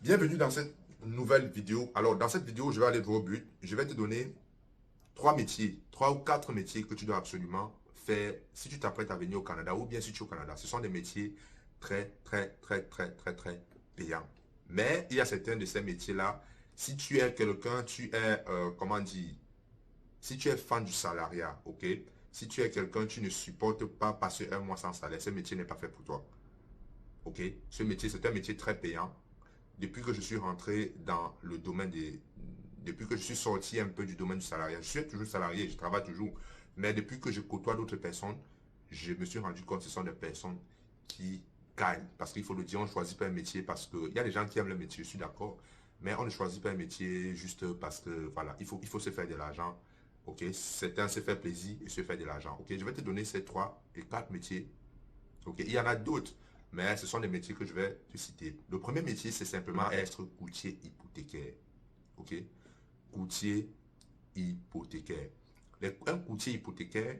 Bienvenue dans cette nouvelle vidéo. Alors, dans cette vidéo, je vais aller droit au but. Je vais te donner trois métiers, trois ou quatre métiers que tu dois absolument faire si tu t'apprêtes à venir au Canada ou bien si tu es au Canada. Ce sont des métiers très payants. Mais il y a certains de ces métiers-là, si tu es quelqu'un, tu es, comment dire, si tu es fan du salariat, ok? Si tu es quelqu'un, tu ne supportes pas passer un mois sans salaire, ce métier n'est pas fait pour toi. Ok? Ce métier, c'est un métier très payant. Depuis que je suis rentré dans le domaine des... Depuis que je suis sorti un peu du domaine du salariat, je suis toujours salarié, je travaille toujours. Mais depuis que je côtoie d'autres personnes, je me suis rendu compte que ce sont des personnes qui gagnent. Parce qu'il faut le dire, on ne choisit pas un métier parce que... Il y a des gens qui aiment le métier, je suis d'accord. Mais on ne choisit pas un métier juste parce que, voilà, il faut se faire de l'argent. Ok, certains se faire plaisir et se faire de l'argent. Ok, je vais te donner ces trois et quatre métiers. Ok, il y en a d'autres, mais ce sont des métiers que je vais te citer. Le premier métier, c'est simplement être courtier hypothécaire. Ok, courtier hypothécaire. Un courtier hypothécaire,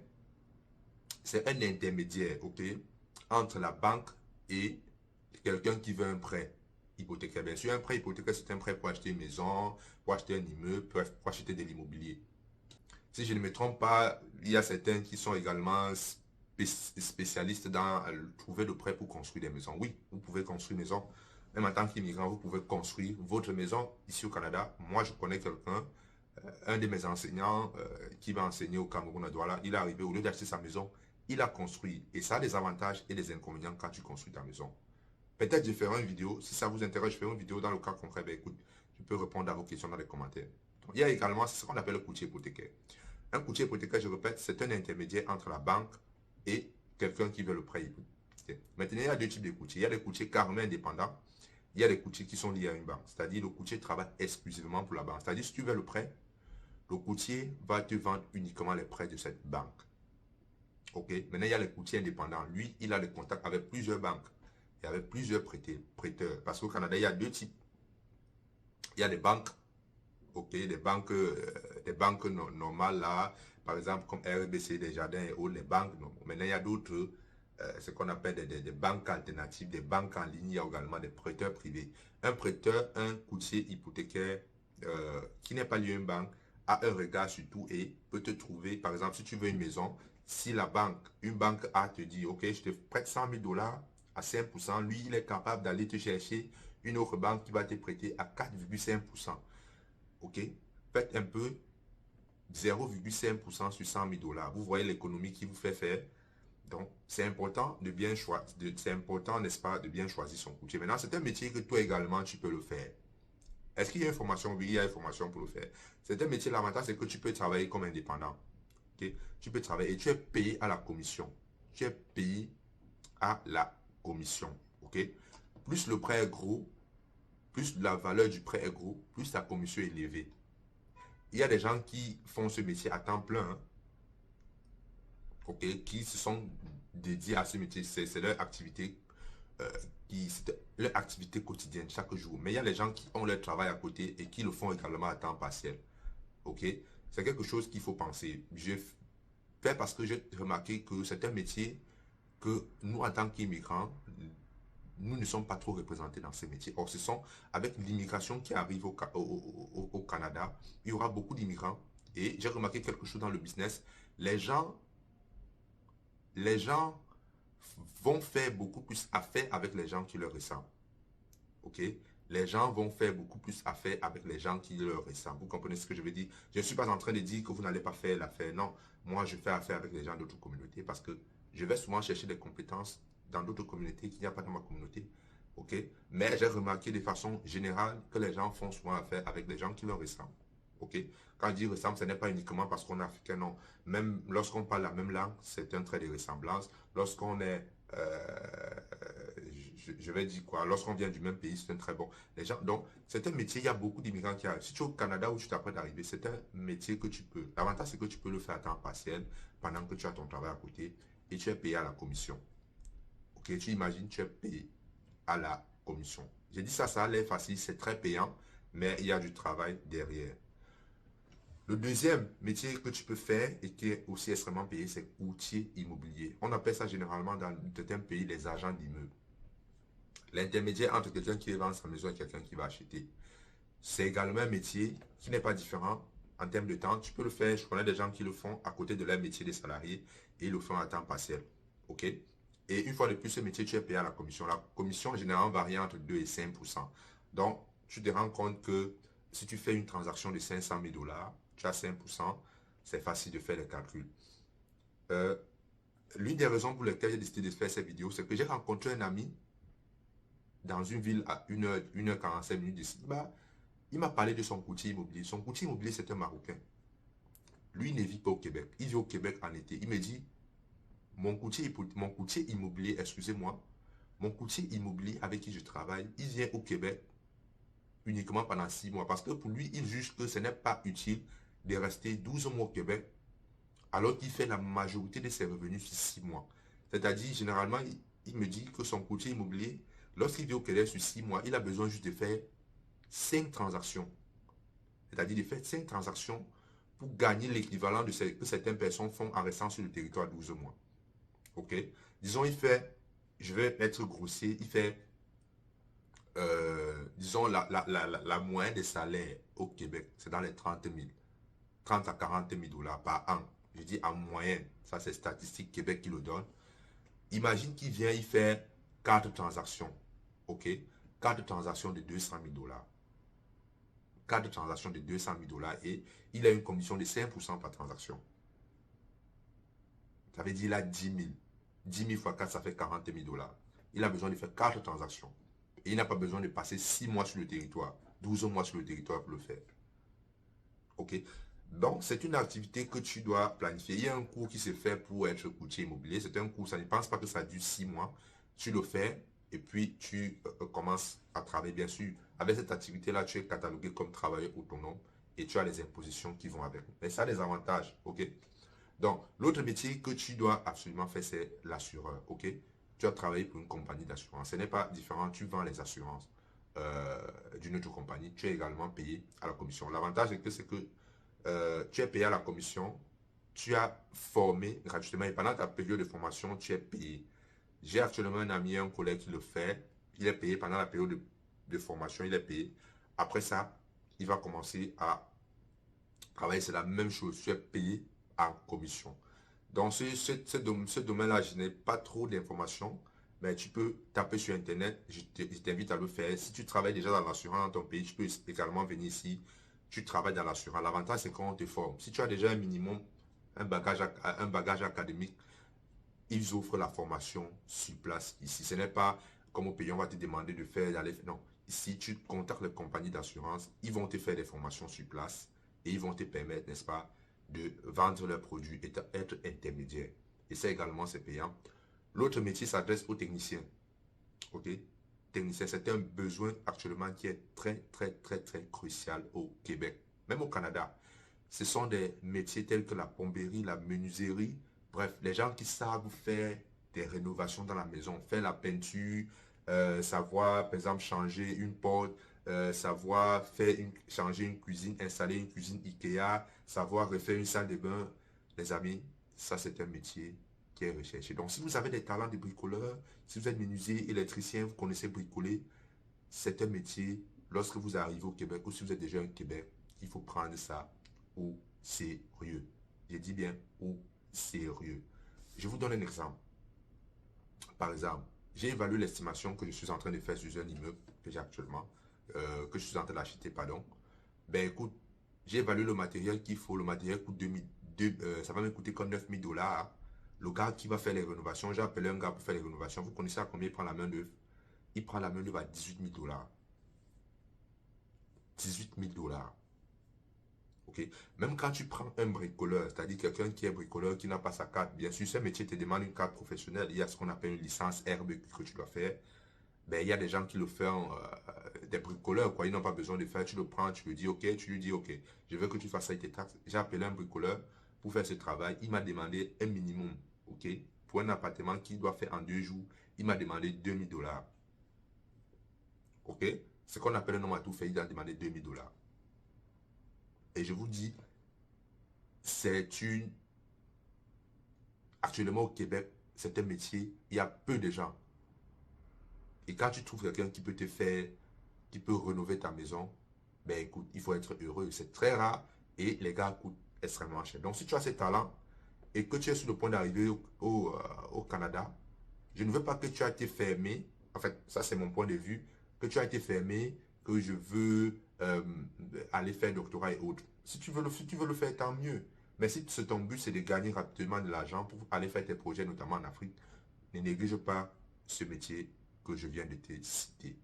c'est un intermédiaire, ok, entre la banque et quelqu'un qui veut un prêt hypothécaire. Bien sûr, un prêt hypothécaire, c'est un prêt pour acheter une maison, pour acheter un immeuble, pour acheter de l'immobilier. Si je ne me trompe pas, il y a certains qui sont également spécialistes dans trouver le prêt pour construire des maisons. Oui, vous pouvez construire une maison. Même en tant qu'immigrant, vous pouvez construire votre maison ici au Canada. Moi, je connais quelqu'un, un de mes enseignants qui va enseigner au Cameroun à Douala. Il est arrivé, au lieu d'acheter sa maison, il a construit. Et ça a des avantages et des inconvénients quand tu construis ta maison. Peut-être je ferai une vidéo. Si ça vous intéresse, je ferai une vidéo dans le cas concret. Ben, écoute, je peux répondre à vos questions dans les commentaires. Donc, il y a également ce qu'on appelle le courtier hypothécaire. Un courtier hypothécaire, je répète, c'est un intermédiaire entre la banque et quelqu'un qui veut le prêt hypothécaire. Maintenant, il y a deux types de courtiers. Il y a les courtiers carrément indépendants. Il y a les courtiers qui sont liés à une banque. C'est-à-dire, le courtier travaille exclusivement pour la banque. C'est-à-dire, si tu veux le prêt, le courtier va te vendre uniquement les prêts de cette banque. OK? Maintenant, il y a les courtiers indépendants. Lui, il a le contact avec plusieurs banques et avec plusieurs prêteurs. Parce qu'au Canada, il y a deux types. Il y a les banques, OK, des banques normales là, par exemple comme RBC, Desjardins et autres, les banques. Non. Maintenant, il y a d'autres, ce qu'on appelle des banques alternatives, des banques en ligne. Il y a également des prêteurs privés. Un prêteur, un courtier hypothécaire qui n'est pas lié à une banque, a un regard sur tout et peut te trouver, par exemple, si tu veux une maison, si la banque, une banque A te dit, OK, je te prête 100 000 $ à 5%, lui, il est capable d'aller te chercher une autre banque qui va te prêter à 4,5%. OK? Faites un peu 0,5% sur 100 000 $. Vous voyez l'économie qui vous fait faire. Donc, c'est important de bien choisir, c'est important, n'est-ce pas, de bien choisir son courtier. Maintenant, c'est un métier que toi également, tu peux le faire. Est-ce qu'il y a une formation? Oui, il y a une formation pour le faire. C'est un métier, l'avantage, c'est que tu peux travailler comme indépendant. Okay? Tu peux travailler et tu es payé à la commission. Tu es payé à la commission. OK? Plus le prêt est gros, plus la valeur du prêt est gros, plus la commission est élevée. Il y a des gens qui font ce métier à temps plein, hein, ok, qui se sont dédiés à ce métier. C'est leur activité, euh, leur activité quotidienne chaque jour. Mais il y a des gens qui ont leur travail à côté et qui le font également à temps partiel. Ok, c'est quelque chose qu'il faut penser. Je fais parce que j'ai remarqué que c'est un métier que nous, en tant qu'immigrants, nous ne sommes pas trop représentés dans ces métiers. Or, ce sont avec l'immigration qui arrive au Canada, il y aura beaucoup d'immigrants. Et j'ai remarqué quelque chose dans le business. Les gens, les gens vont faire beaucoup plus affaire avec les gens qui leur ressemblent. OK? Les gens vont faire beaucoup plus affaire avec les gens qui leur ressemblent. Vous comprenez ce que je veux dire? Je ne suis pas en train de dire que vous n'allez pas faire l'affaire. Non, moi, je fais affaire avec les gens d'autres communautés parce que je vais souvent chercher des compétences dans d'autres communautés qu'il n'y a pas dans ma communauté. OK? Mais j'ai remarqué de façon générale que les gens font souvent affaire avec les gens qui leur ressemblent. OK? Quand je dis ressemble, ce n'est pas uniquement parce qu'on est africain, non. Même lorsqu'on parle la même langue, c'est un trait de ressemblance. Lorsqu'on est je vais dire quoi, lorsqu'on vient du même pays, c'est un très bon. Les gens, donc, c'est un métier, il y a beaucoup d'immigrants qui arrivent. Si tu es au Canada où tu t'apprêtes d'arriver, c'est un métier que tu peux. L'avantage, c'est que tu peux le faire à temps partiel pendant que tu as ton travail à côté et tu es payé à la commission. Ok, tu imagines, tu es payé à la commission. J'ai dit ça, ça a l'air facile, c'est très payant, mais il y a du travail derrière. Le deuxième métier que tu peux faire et qui est aussi extrêmement payé, c'est courtier immobilier. On appelle ça généralement dans certains pays les agents d'immeubles. L'intermédiaire entre quelqu'un qui vend sa maison et quelqu'un qui va acheter. C'est également un métier qui n'est pas différent en termes de temps. Tu peux le faire, je connais des gens qui le font à côté de leur métier des salariés et ils le font à temps partiel. OK? Et une fois de plus, ce métier, tu es payé à la commission. La commission, généralement, varie entre 2 et 5%. Donc, tu te rends compte que si tu fais une transaction de 500 000 dollars, tu as 5%, c'est facile de faire les calculs. Euh, L'une des raisons pour lesquelles j'ai décidé de faire cette vidéo, c'est que j'ai rencontré un ami dans une ville à 1h 45 minutes d'ici. Bah, il m'a parlé de son courtier immobilier. Son courtier immobilier, c'est un Marocain. Lui, il ne vit pas au Québec. Il vit au Québec en été. Il me dit, mon courtier immobilier, excusez-moi, mon courtier immobilier avec qui je travaille, il vient au Québec uniquement pendant 6 mois. Parce que pour lui, il juge que ce n'est pas utile de rester 12 mois au Québec alors qu'il fait la majorité de ses revenus sur 6 mois. C'est-à-dire, généralement, il me dit que son courtier immobilier, lorsqu'il vit au Québec sur 6 mois, il a besoin juste de faire 5 transactions. C'est-à-dire de faire 5 transactions pour gagner l'équivalent de ce que certaines personnes font en restant sur le territoire 12 mois. OK? Disons, il fait, je vais être grossier, il fait, disons, la moyenne des salaires au Québec, c'est dans les 30 000, 30 à 40 000 dollars par an. Je dis en moyenne, ça c'est Statistique Québec qui le donne. Imagine qu'il vient, il fait 4 transactions. OK? 4 transactions de 200 000 dollars. 4 transactions de 200 000 dollars et il a une commission de 5% par transaction. Ça veut dire qu'il a 10 000. 10 000 fois 4, ça fait 40 000 dollars. Il a besoin de faire 4 transactions. Et il n'a pas besoin de passer 6 mois sur le territoire, 12 mois sur le territoire pour le faire. OK? Donc, c'est une activité que tu dois planifier. Il y a un cours qui se fait pour être courtier immobilier. C'est un cours, ça ne pense pas que ça dure 6 mois. Tu le fais et puis tu commences à travailler. Bien sûr, avec cette activité-là, tu es catalogué comme travailleur autonome et tu as les impositions qui vont avec. Mais ça a des avantages. OK? Donc, l'autre métier que tu dois absolument faire, c'est l'assureur. OK? Tu as travaillé pour une compagnie d'assurance. Ce n'est pas différent. Tu vends les assurances d'une autre compagnie. Tu es également payé à la commission. L'avantage, c'est que tu es payé à la commission. Tu as formé gratuitement et pendant ta période de formation, tu es payé. J'ai actuellement un ami, un collègue qui le fait. Il est payé pendant la période de formation. Il est payé. Après ça, il va commencer à travailler. C'est la même chose. Tu es payé en commission. Dans ce domaine-là, je n'ai pas trop d'informations, mais tu peux taper sur Internet. Je t'invite à le faire. Si tu travailles déjà dans l'assurance dans ton pays, tu peux également venir ici. Tu travailles dans l'assurance. L'avantage, c'est qu'on te forme. Si tu as déjà un minimum, un bagage académique, ils offrent la formation sur place ici. Ce n'est pas comme au pays, on va te demander de faire, d'aller. Non. Ici, tu contactes les compagnies d'assurance, ils vont te faire des formations sur place et ils vont te permettre, n'est-ce pas, de vendre leurs produits et d'être intermédiaire. Et ça également, c'est payant. L'autre métier s'adresse aux techniciens. OK? Technicien, c'est un besoin actuellement qui est très, très, très, très crucial au Québec, même au Canada. Ce sont des métiers tels que la plomberie, la menuiserie, bref, les gens qui savent faire des rénovations dans la maison, faire la peinture, savoir, par exemple, changer une porte, savoir changer une cuisine, installer une cuisine IKEA, savoir refaire une salle de bain. Les amis, ça c'est un métier qui est recherché. Donc, si vous avez des talents de bricoleur, si vous êtes menuisier, électricien, vous connaissez bricoler, c'est un métier, lorsque vous arrivez au Québec ou si vous êtes déjà au Québec, il faut prendre ça au sérieux. Je dis bien au sérieux. Je vous donne un exemple. Par exemple, j'ai évalué l'estimation que je suis en train de faire sur un immeuble que j'ai actuellement, que je suis en train d'acheter, pardon. Ben écoute, j'ai évalué le matériel qu'il faut. Le matériel coûte ça va me coûter comme 9 000 dollars. Le gars qui va faire les rénovations, j'ai appelé un gars pour faire les rénovations. Vous connaissez à combien il prend la main d'œuvre? Il prend la main d'œuvre à 18 000 dollars. 18 000 dollars. Ok. Même quand tu prends un bricoleur, c'est-à-dire quelqu'un qui est bricoleur, qui n'a pas sa carte, bien sûr, ce métier te demande une carte professionnelle. Il y a ce qu'on appelle une licence RBQ que tu dois faire. Ben, il y a des gens qui le font, des bricoleurs, quoi. Ils n'ont pas besoin de faire. Tu le prends, tu lui dis, ok, tu lui dis, ok, je veux que tu fasses ça et tes taxes. J'ai appelé un bricoleur pour faire ce travail. Il m'a demandé un minimum, ok, pour un appartement qu'il doit faire en 2 jours. Il m'a demandé 2 000 dollars. Ok. Ce qu'on appelle un homme à tout faire, il a demandé 2 000 dollars. Et je vous dis, c'est une... Actuellement au Québec, c'est un métier, il y a peu de gens. Et quand tu trouves quelqu'un qui peut te faire, qui peut rénover ta maison, ben écoute, il faut être heureux. C'est très rare et les gars coûtent extrêmement cher. Donc si tu as ces talents et que tu es sur le point d'arriver au Canada, je ne veux pas que tu aies été fermé. En fait, ça c'est mon point de vue. Que tu as été fermé, que je veux aller faire doctorat et autres. Si tu veux le faire, tant mieux. Mais si ton but c'est de gagner rapidement de l'argent pour aller faire tes projets, notamment en Afrique, ne néglige pas ce métier que je viens de te citer.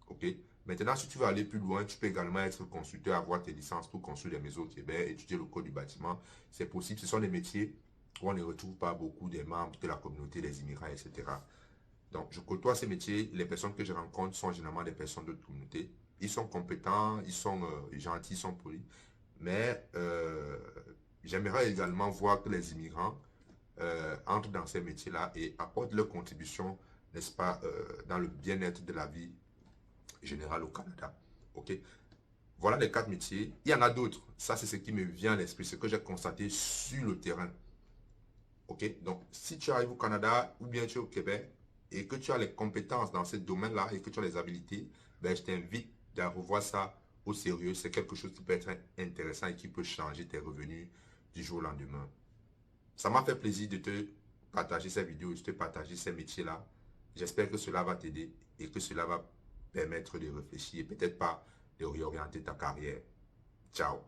Ok? Maintenant, si tu veux aller plus loin, tu peux également être constructeur, avoir tes licences pour construire des maisons au Québec, étudier le code du bâtiment. C'est possible. Ce sont des métiers où on ne retrouve pas beaucoup des membres de la communauté des immigrants, etc. Donc, je côtoie ces métiers. Les personnes que je rencontre sont généralement des personnes de communauté. Ils sont compétents, ils sont gentils, ils sont polis. Mais j'aimerais également voir que les immigrants entrent dans ces métiers-là et apportent leur contribution, n'est-ce pas, dans le bien-être de la vie générale au Canada. OK? Voilà les 4 métiers. Il y en a d'autres. Ça, c'est ce qui me vient à l'esprit, ce que j'ai constaté sur le terrain. OK? Donc, si tu arrives au Canada ou bien tu es au Québec et que tu as les compétences dans ce domaine-là et que tu as les habilités, ben, je t'invite à revoir ça au sérieux. C'est quelque chose qui peut être intéressant et qui peut changer tes revenus du jour au lendemain. Ça m'a fait plaisir de te partager ces vidéos, de te partager ces métiers-là. J'espère que cela va t'aider et que cela va permettre de réfléchir et peut-être pas de réorienter ta carrière. Ciao.